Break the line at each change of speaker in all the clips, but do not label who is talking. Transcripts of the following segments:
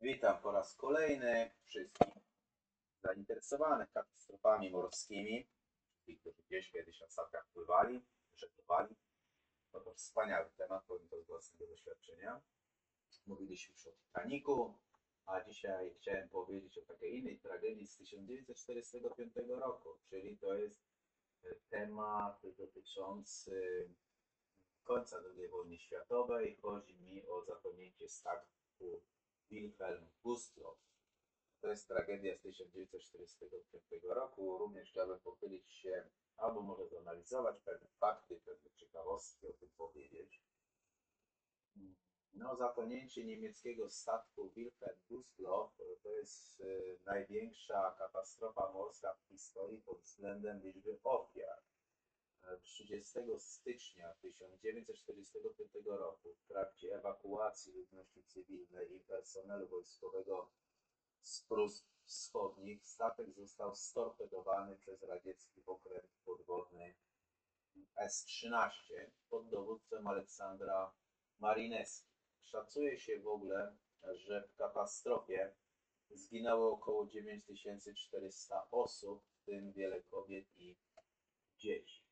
Witam po raz kolejny wszystkich zainteresowanych katastrofami morskimi, ci, którzy gdzieś kiedyś na statkach pływali, żeglowali. To wspaniały temat, powiem to z własnego doświadczenia. Mówiliśmy już o Titanicu, a dzisiaj chciałem powiedzieć o takiej innej tragedii z 1945 roku, czyli to jest temat dotyczący końca II wojny światowej. Chodzi mi o zatonięcie statku Wilhelm Gustloff. To jest tragedia z 1945 roku. Również chciałbym pochylić się, albo może zanalizować pewne fakty, pewne ciekawostki, o tym powiedzieć. No, zatonięcie niemieckiego statku Wilhelm Gustloff to jest największa katastrofa morska w historii pod względem liczby ofiar. 30 stycznia 1945 roku w trakcie ewakuacji ludności cywilnej i personelu wojskowego z Prus Wschodnich statek został storpedowany przez radziecki okręt podwodny S-13 pod dowództwem Aleksandra Marineski. Szacuje się w ogóle, że w katastrofie zginęło około 9400 osób, w tym wiele kobiet i dzieci.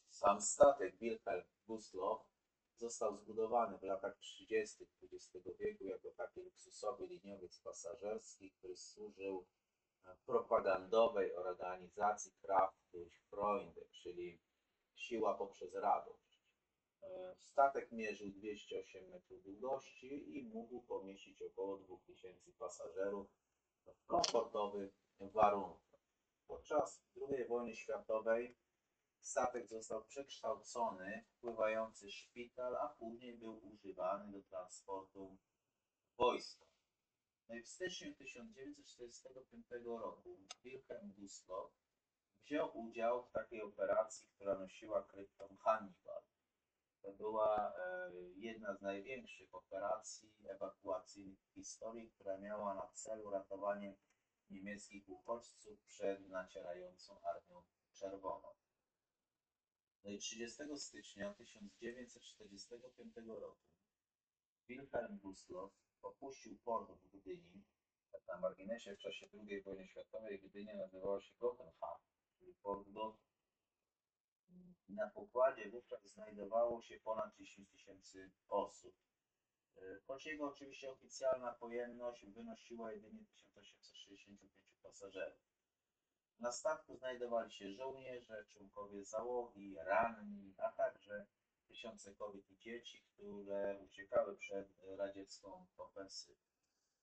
Sam statek Wilhelm Gustloff został zbudowany w latach 30. XX wieku jako taki luksusowy liniowiec pasażerski, który służył propagandowej organizacji Kraft durch Freunde, czyli siła poprzez radość. Statek mierzył 208 metrów długości i mógł pomieścić około 2000 pasażerów w komfortowych warunkach. Podczas II wojny światowej statek został przekształcony w pływający szpital, a później był używany do transportu wojska. No i w styczniu 1945 roku Wilhelm Gustloff wziął udział w takiej operacji, która nosiła krypton Hannibal. To była jedna z największych operacji ewakuacyjnych w historii, która miała na celu ratowanie niemieckich uchodźców przed nacierającą Armią Czerwoną. No i 30 stycznia 1945 roku Wilhelm Gustloff opuścił port w Gdyni. Tak na marginesie, w czasie II wojny światowej Gdynia nazywała się Gottenham, czyli port Gotów. Na pokładzie wówczas znajdowało się ponad 10 tysięcy osób. Choć jego oczywiście oficjalna pojemność wynosiła jedynie 1865 pasażerów. Na statku znajdowali się żołnierze, członkowie załogi, ranni, a także tysiące kobiet i dzieci, które uciekały przed radziecką ofensywą.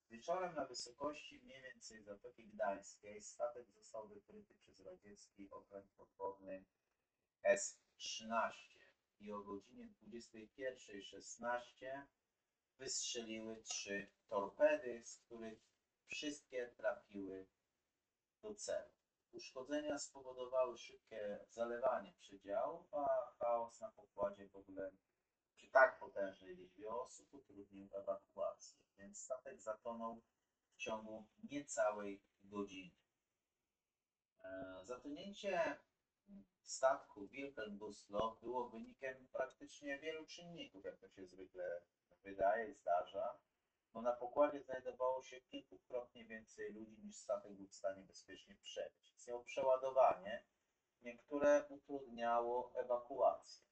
Wieczorem na wysokości mniej więcej Zatoki Gdańskiej statek został wykryty przez radziecki okręt podwodny S-13 i o godzinie 21:16 wystrzeliły 3 torpedy, z których wszystkie trafiły do celu. Uszkodzenia spowodowały szybkie zalewanie przedziałów, a chaos na pokładzie w ogóle przy tak potężnej liczbie osób utrudnił ewakuację, więc statek zatonął w ciągu niecałej godziny. Zatonięcie statku Wilhelm Gustloff było wynikiem praktycznie wielu czynników, jak to się zwykle wydaje, zdarza. Bo na pokładzie znajdowało się kilkukrotnie więcej ludzi niż statek był w stanie bezpiecznie przebyć. Istniało przeładowanie, które utrudniało ewakuację.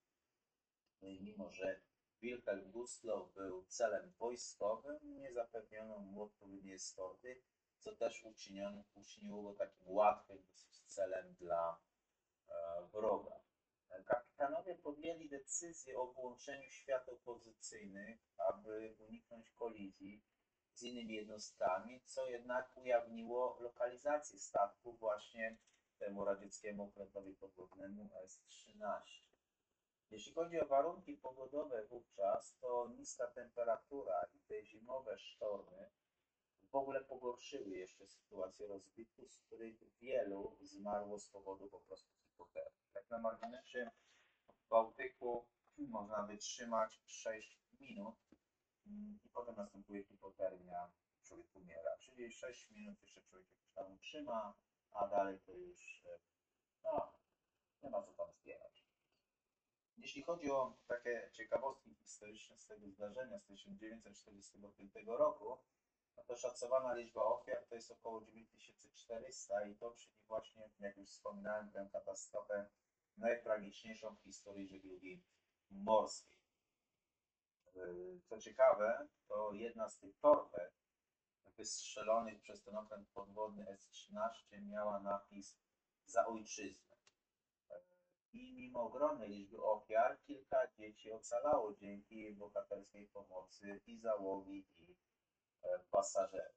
No i mimo, że Wilhelm Gustloff był celem wojskowym, nie zapewniono mu odpowiedniej eskorty, co też uczyniło go takim łatwym celem dla wroga. Kapitanowie podjęli decyzję o włączeniu świateł pozycyjnych, aby uniknąć kolizji z innymi jednostkami, co jednak ujawniło lokalizację statku właśnie temu radzieckiemu okrętowi podwodnemu S-13. Jeśli chodzi o warunki pogodowe wówczas, to niska temperatura i te zimowe sztormy w ogóle pogorszyły jeszcze sytuację rozbitków, z których wielu zmarło z powodu po prostu hipotermii. Tak na marginesie w Bałtyku można wytrzymać 6 minut i potem następuje hipotermia, człowiek umiera. Czyli 6 minut jeszcze człowiek jakoś tam utrzyma, a dalej to już no, nie ma co tam zbierać. Jeśli chodzi o takie ciekawostki historyczne z tego zdarzenia z 1945 roku, no to szacowana liczba ofiar to jest około 9400 i to czyni właśnie, jak już wspominałem, tę katastrofę najtragiczniejszą w historii żeglugi morskiej. Co ciekawe, to jedna z tych torped wystrzelonych przez ten okręt podwodny S-13 miała napis „Za ojczyznę”. I mimo ogromnej liczby ofiar, kilka dzieci ocalało dzięki jej bohaterskiej pomocy i załogi, i pasażerów.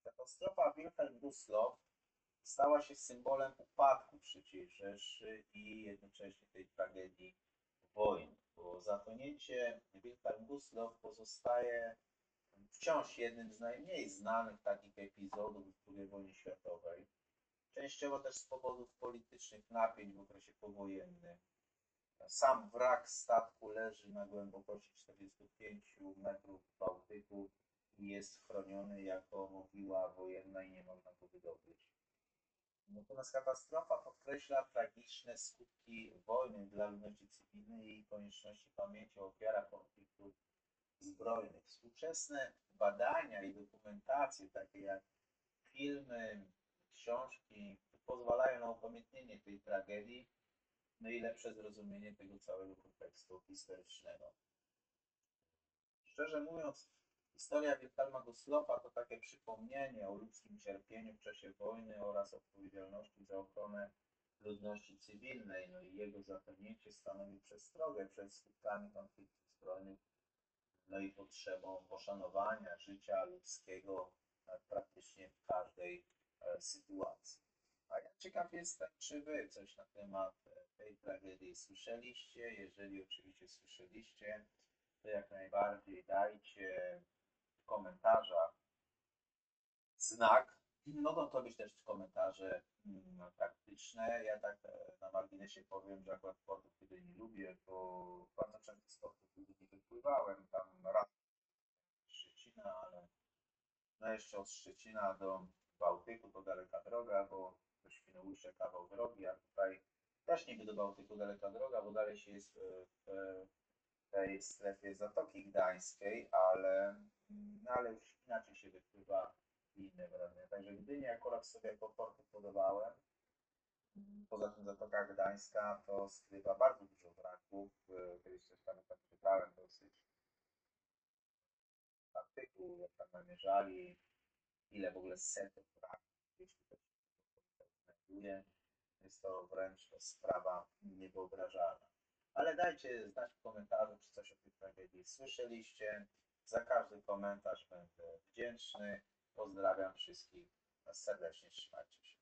Katastrofa Wilhelm Gustloff stała się symbolem upadku III Rzeszy i jednocześnie tej tragedii wojny, bo zatonięcie Wilhelm Gustloff pozostaje wciąż jednym z najmniej znanych takich epizodów w II wojnie światowej, częściowo też z powodów politycznych napięć w okresie powojennym. Sam wrak statku leży na głębokości 45 metrów w Bałtyku i jest chroniony jako mogiła wojenna i nie można go wydobyć. Natomiast katastrofa podkreśla tragiczne skutki wojny dla ludności cywilnej i konieczności pamięci o ofiarach konfliktów zbrojnych. Współczesne badania i dokumentacje, takie jak filmy, książki, pozwalają na upamiętnienie tej tragedii, no i lepsze zrozumienie tego całego kontekstu historycznego. Szczerze mówiąc, historia Wilhelma Gustloffa to takie przypomnienie o ludzkim cierpieniu w czasie wojny oraz odpowiedzialności za ochronę ludności cywilnej, no i jego zatonięcie stanowi przestrogę przed skutkami konfliktów zbrojnych, no i potrzebą poszanowania życia ludzkiego praktycznie w każdej sytuacji. A ja ciekaw jestem, czy wy coś na temat tej tragedii słyszeliście. Jeżeli oczywiście słyszeliście, to jak najbardziej dajcie w komentarzach znak. Mogą to być też komentarze taktyczne. Ja tak na marginesie powiem, że akurat sportu kiedy nie lubię, bo bardzo często z sportu kiedy nie wypływałem. Tam raz Szczecina, ale no jeszcze od Szczecina do Bałtyku to daleka droga, bo do Świnoujścia kawał drogi, a tutaj też niby do Bałtyku daleka droga, bo dalej się jest w tej strefie Zatoki Gdańskiej, ale już inaczej się wypływa i inne wrażenia. Także Gdynię akurat sobie jako portu podobałem. Poza tym Zatoka Gdańska to skrywa bardzo dużo wraków. Kiedyś też tam czytałem dosyć artykuł, jak tam namierzali, ile w ogóle setek wraków gdzieś tutaj się znajduje. Jest to wręcz sprawa niewyobrażalna. Ale dajcie znać w komentarzu, czy coś o tej tragedii słyszeliście. Za każdy komentarz będę wdzięczny. Pozdrawiam wszystkich serdecznie, trzymajcie się.